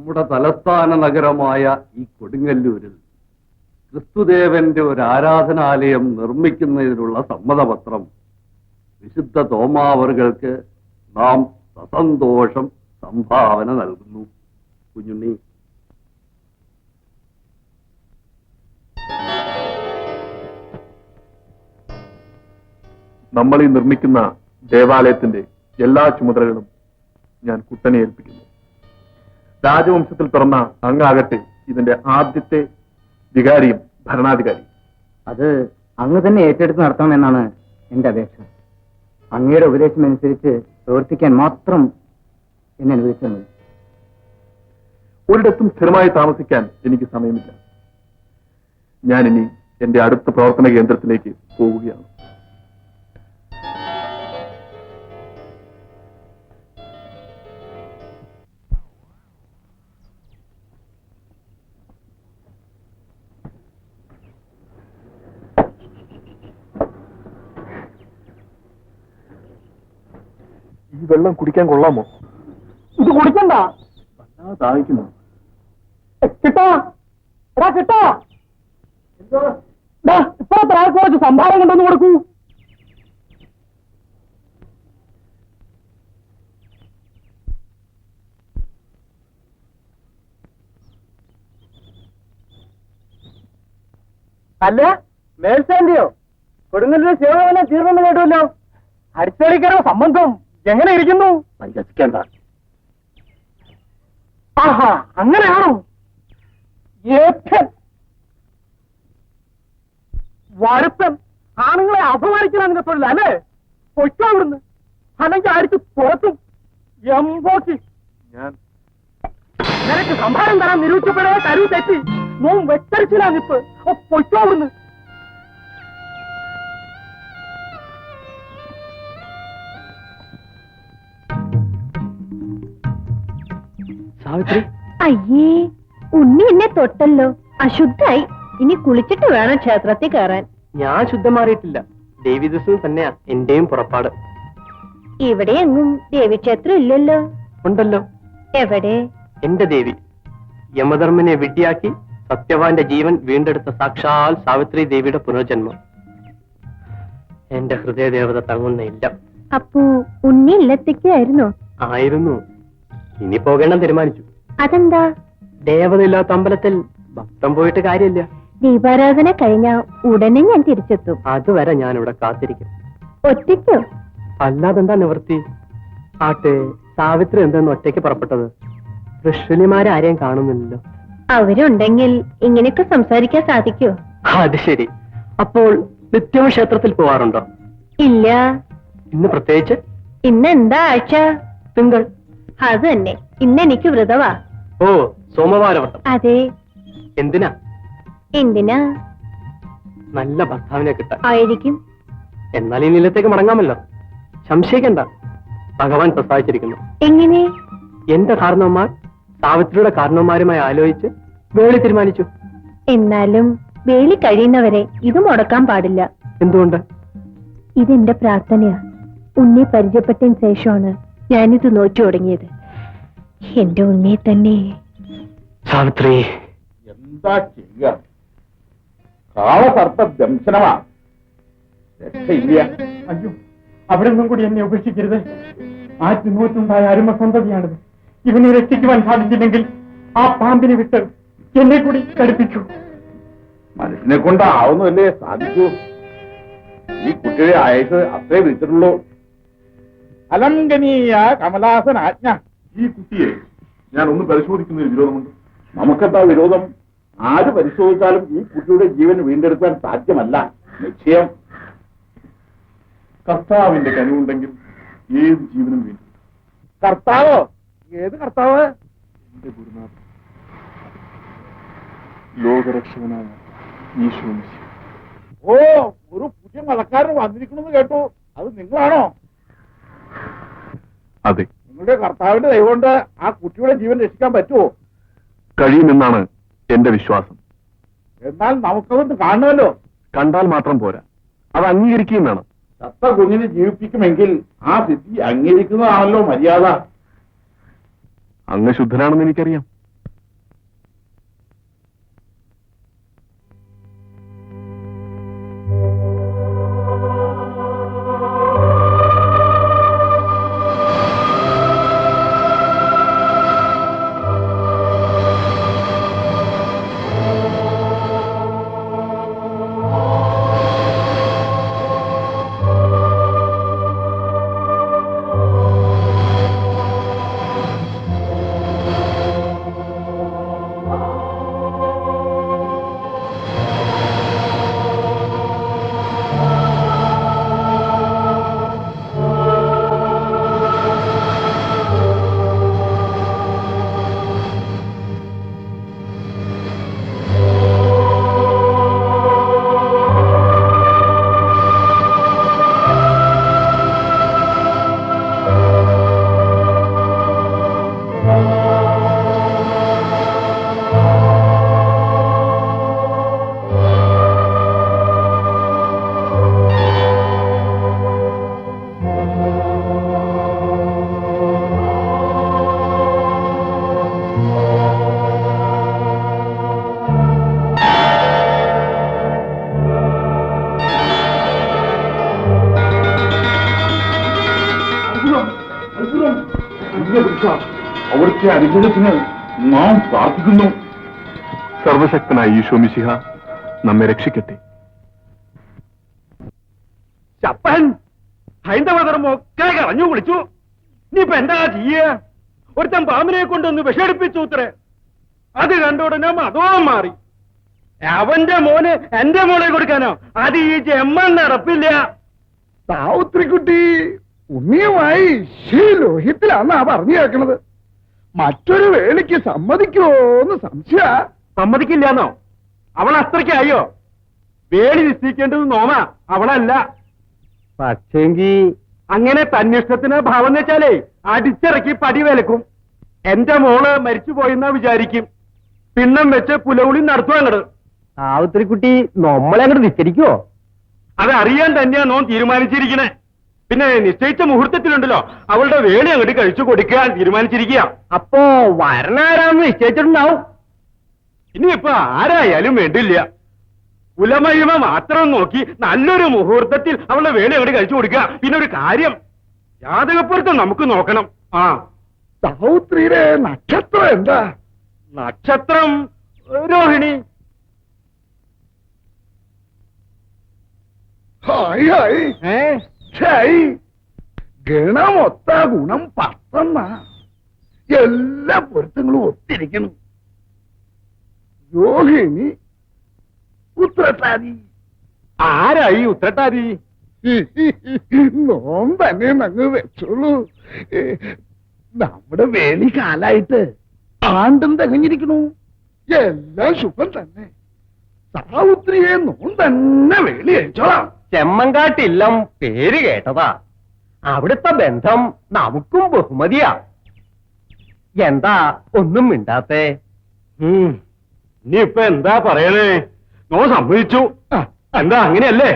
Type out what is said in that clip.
നമ്മുടെ തലസ്ഥാന നഗരമായ ഈ കൊടുങ്ങല്ലൂരിൽ ക്രിസ്തുദേവന്റെ ഒരു ആരാധനാലയം നിർമ്മിക്കുന്നതിനുള്ള സമ്മതപത്രം വിശുദ്ധ തോമാവറുകൾക്ക് നാം സസന്തോഷം സംഭാവന നൽകുന്നു. കുഞ്ഞുണ്ണി, നമ്മൾ ഈ നിർമ്മിക്കുന്ന ദേവാലയത്തിന്റെ എല്ലാ ചുമതലകളും ഞാൻ കുട്ടനെ ഏൽപ്പിക്കുന്നു. രാജവംശത്തിൽ പിറന്ന അങ്ങാകട്ടെ ഇതിന്റെ ആദ്യത്തെ വികാരിയും ഭരണാധികാരിയും. അത് അങ്ങ് തന്നെ ഏറ്റെടുത്ത് നടത്തണമെന്നാണ് എന്റെ അപേക്ഷ. അങ്ങയുടെ ഉപദേശം അനുസരിച്ച് പ്രവർത്തിക്കാൻ മാത്രം എന്നെ അനുവദിച്ചാൽ മതി. ഒരിടത്തും സ്ഥിരമായി താമസിക്കാൻ എനിക്ക് സമയമില്ല. ഞാനിനി എന്റെ അടുത്ത പ്രവർത്തന കേന്ദ്രത്തിലേക്ക് പോവുകയാണ്. ഈ വെള്ളം കുടിക്കാൻ കൊള്ളാമോ? ഇത് കുടിക്കണ്ട. ദാഹിക്കുന്നു. കിട്ടോ എടാ കിട്ടോ, ഇപ്പോഴത്തെ ആൾക്ക് കുറച്ച് സംഭാവന കൊണ്ടൊന്ന് കൊടുക്കൂ. അല്ല, മേൽശാന്തിയോ? കൊടുങ്ങല്ലൂർ സേവനം തീർന്നെന്ന് കേട്ടുമല്ലോ. അടിച്ചടിക്കാരോ സംബന്ധം എങ്ങനെ ഇരിക്കുന്നു? പരിഹസിക്കേണ്ട. ആഹാ, അങ്ങനെയാണോ? വരുത്തൻ ആണുങ്ങളെ അപമാനിക്കണം അതിന്റെ തൊഴിൽ അല്ലേ? പൊയ്ക്കോ അവിടുന്ന്, അല്ലെങ്കിൽ അടിച്ച് പുറത്തും. എമ്പോക്കി നിനക്ക് സംഭാരം തരാൻ നിരൂപിച്ചപ്പോഴേ കരു തെറ്റി നോം വെച്ചരിച്ചില്ല നിപ്പ്. പൊയ്ക്കോ അവിടുന്ന്. സാവിത്രി, അയ്യേ, ഉണ്ണി എന്നെ തൊട്ടല്ലോ. അശുദ്ധായി. ഇനി കുളിച്ചിട്ട് വേണം ക്ഷേത്രത്തിൽ കയറാൻ. ഞാൻ ശുദ്ധം മാറിയിട്ടില്ല. ദേവീദൂസം തന്നെയാ എന്റെയും പുറപ്പാട്. ഇവിടെ എങ്ങും ദേവീക്ഷേത്രം ഇല്ലല്ലോ. ഉണ്ടല്ലോ. എവിടെ? എന്റെ ദേവി യമധർമ്മനെ വിഡ്ഢിയാക്കി സത്യവാന്റെ ജീവൻ വീണ്ടെടുത്ത സാക്ഷാൽ സാവിത്രി ദേവിയുടെ പുനർജന്മം. എന്റെ ഹൃദയദേവത തങ്ങുന്നില്ല. അപ്പോ ഉണ്ണി ഇല്ലത്തേക്കായിരുന്നോ? ആയിരുന്നു. ഇനി പോകണം തീരുമാനിച്ചു. അതെന്താ? ദേവതയില്ലാത്ത അമ്പലത്തിൽ ഭക്തം പോയിട്ട് കാര്യമില്ല. ദീപാരാധന കഴിഞ്ഞ ഉടനെ ഞാൻ തിരിച്ചെത്തും. അതുവരെ ഞാൻ ഇവിടെ കാത്തിരിക്കും. ഒറ്റയ്ക്കോ? അല്ലാതെന്താ നിവൃത്തി? ആട്ടെ, സാവിത്രി എന്തെന്ന് ഒറ്റയ്ക്ക് പുറപ്പെട്ടത്? ഋഷിമാരാരെയും കാണുന്നില്ലല്ലോ. അവരുണ്ടെങ്കിൽ ഇങ്ങനെയൊക്കെ സംസാരിക്കാൻ സാധിക്കോ? അത് ശരി. അപ്പോൾ നിത്യവും ക്ഷേത്രത്തിൽ പോവാറുണ്ടോ? ഇല്ല. ഇന്ന് പ്രത്യേകിച്ച്? ഇന്ന് എന്താ ആഴ്ച? തിങ്കൾ. അത് തന്നെ. ഇന്ന് എനിക്ക് വ്രതവാ. ഓ, സോമവാരവ്രതം. അതെ. എന്തിനാ? എന്തിനാ? നല്ല ഭർത്താവിനെ കിട്ടാൻ. ആയിരിക്കും. എന്നാൽ ഈ നിലത്തേക്ക് മടങ്ങാമല്ലോ. സംശയിക്കണ്ട, ഭഗവാൻ പ്രസാദിച്ചിരിക്കുന്നു. എങ്ങനെ? എന്റെ കാരണവന്മാർ സാവിത്രിയുടെ കാരണവന്മാരുമായി ആലോചിച്ച് വേളി തീരുമാനിച്ചു. എന്നാലും വേളി കഴിയുന്നവരെ ഇത് മുടക്കാൻ പാടില്ല. എന്തുകൊണ്ട്? ഇതെന്റെ പ്രാർത്ഥനയാ. ഉണ്ണി പരിചയപ്പെട്ടതിന് ശേഷമാണ് ഞാനിത് നോച്ചു തുടങ്ങിയത്. എന്റെ ഉണ്ണിയെ തന്നെ. സാവിത്രി, എന്താ ചെയ്യുക? കാളസർപ്പ ദംശനമാ. രക്ഷയില്ല. അയ്യോ, അവിടെ നിന്നും കൂടി എന്നെ ഉപേക്ഷിക്കരുത്. ആറ്റുനൂറ്റുണ്ടായ അരുമ സന്തതിയാണിത്. ഇവനെ രക്ഷിക്കുവാൻ സാധിച്ചില്ലെങ്കിൽ ആ പാമ്പിനെ വിട്ട് എന്നെ കൂടി കടുപ്പിക്കൂ. മനുഷ്യനെ കൊണ്ടാവുന്നല്ലേ സാധിക്കൂ. ഈ കുട്ടിയുടെ ആയുസ് അത്രേ വിളിച്ചിട്ടുള്ളൂ. അലംഘനീയ കമലാസൻ ആജ്ഞ. ഈ കുട്ടിയെ ഞാൻ ഒന്ന് പരിശോധിക്കുന്നതിൽ വിരോധമുണ്ട്. നമുക്കെന്താ വിരോധം? ആര് പരിശോധിച്ചാലും ഈ കുട്ടിയുടെ ജീവൻ വീണ്ടെടുക്കാൻ സാധ്യമല്ല. നിശ്ചയം. കർത്താവിന്റെ കനിവുണ്ടെങ്കിൽ ഏത് ജീവനും വീണ്ടും. കർത്താവോ? ഏത് കർത്താവ്? എന്റെ ഗുരുനാഥൻ, ലോകരക്ഷകനായ ഈശോ മിശിഹ. ഓ, ഒരു പുതിയ മതക്കാരൻ വന്നിരിക്കണമെന്ന് കേട്ടു. അത് നിങ്ങളാണോ? അതെ, നിങ്ങളുടെ കർത്താവിന്റെ ദൈവം കൊണ്ട് ആ കുട്ടിയുടെ ജീവൻ രക്ഷിക്കാൻ പറ്റുമോ? കഴിയുമെന്നാണ് എന്റെ വിശ്വാസം. എന്നാൽ നമുക്കതൊന്ന് കാണുമല്ലോ. കണ്ടാൽ മാത്രം പോരാ, അത് അംഗീകരിക്കുകയും വേണം. ചത്ത കുഞ്ഞിനെ ജീവിപ്പിക്കുമെങ്കിൽ ആ സിദ്ധി അംഗീകരിക്കുന്നതാണല്ലോ മര്യാദ. അങ്ങ് ശുദ്ധനാണെന്ന് എനിക്കറിയാം. അവിടുത്തെ അനുഗ്രഹത്തിന് നാം പ്രാർത്ഥിക്കുന്നു. സർവശക്തനായ ഈശോ മിശിഹ നമ്മെ രക്ഷിക്കട്ടെ. ചപ്പൻ ഹൈന്ദവധർമ്മം ഒക്കെ കളഞ്ഞു കുളിച്ചു. ഇനിയിപ്പൊ എന്താ ചെയ്യ? ഒരുത്തൻ പാമ്പിനെ കൊണ്ടൊന്ന് വിഷടിപ്പിച്ചു ഉത്തരേ. അത് കണ്ട ഉടനെ മതവും മാറി. അവന്റെ മോന് എന്റെ മോളെ കൊടുക്കാനോ? അത് ഈ ജമ്മൻ നടപ്പില്ല. സാവുത്രിക്കുട്ടി ഉണ്ണിയുമായി ലോഹിത്തിലാന്നാ പറഞ്ഞു കേൾക്കണത്. മറ്റൊരു വേളിക്ക് സമ്മതിക്കുമോന്ന് സംശയ. സമ്മതിക്കില്ലാന്നോ? അവൾ അത്രയ്ക്കായോ? വേളി നിശ്ചയിക്കേണ്ടത് നോമ, അവളല്ല. പക്ഷേങ്കി അങ്ങനെ തന്നിഷ്ടത്തിന് ഭാവം വെച്ചാലേ അടിച്ചിറക്കി പടി വിലക്കും. എന്റെ മോള് മരിച്ചുപോയെന്നാ വിചാരിക്കും. പിണ്ണം വെച്ച് പുലവുളി നടത്തുക അങ്ങട്. സാവിത്രിക്കുട്ടി നമ്മളെ അങ്ങോട്ട് നിശ്ചരിക്കുവോ? അതറിയാൻ തന്നെയാ നോൻ തീരുമാനിച്ചിരിക്കണേ. പിന്നെ നിശ്ചയിച്ച മുഹൂർത്തത്തിലുണ്ടല്ലോ അവളുടെ വേളി അങ്ങോട്ട് കഴിച്ചു കൊടുക്കാൻ തീരുമാനിച്ചിരിക്കുക. അപ്പോ വരണാരാന്ന് നിശ്ചയിച്ചിട്ടുണ്ടാവും. ഇനിയിപ്പോ ആരായാലും വേണ്ടില്ല. കുലമഹിമ മാത്രം നോക്കി നല്ലൊരു മുഹൂർത്തത്തിൽ അവളുടെ വേളി അങ്ങോട്ട് കഴിച്ചു കൊടുക്കുക. പിന്നെ ഒരു കാര്യം, ജാതകപ്പുറത്ത് നമുക്ക് നോക്കണം. ആ സാവുത്രിയുടെ നക്ഷത്രം എന്താ? നക്ഷത്രം രോഹിണി. Hi hi hi. ഗണമൊത്ത ഗുണം 10 എല്ലാ പൊരുത്തങ്ങളും ഒത്തിരിക്കണം. രോഹിണി ഉത്രട്ടാതി. ആരായി ഉത്രട്ടാതി? നോം തന്നെ നങ്ങ് വെച്ചോളൂ. നമ്മുടെ വേലി കാലായിട്ട് ആണ്ടും തികഞ്ഞിരിക്കണു. എല്ലാം ശുഭം തന്നെ. സാവുത്രിയെ നോം തന്നെ വേലി അയച്ചോളാം. ചെമ്മങ്കാട്ടില്ലം പേര് കേട്ടതാ. അവിടുത്തെ ബന്ധം നമുക്കും ബഹുമതിയാ. എന്താ ഒന്നും മിണ്ടാത്തേ? ഇനിയിപ്പൊ എന്താ പറയണേ? നോ സമ്മതിച്ചു. എന്താ അങ്ങനെയല്ലേ?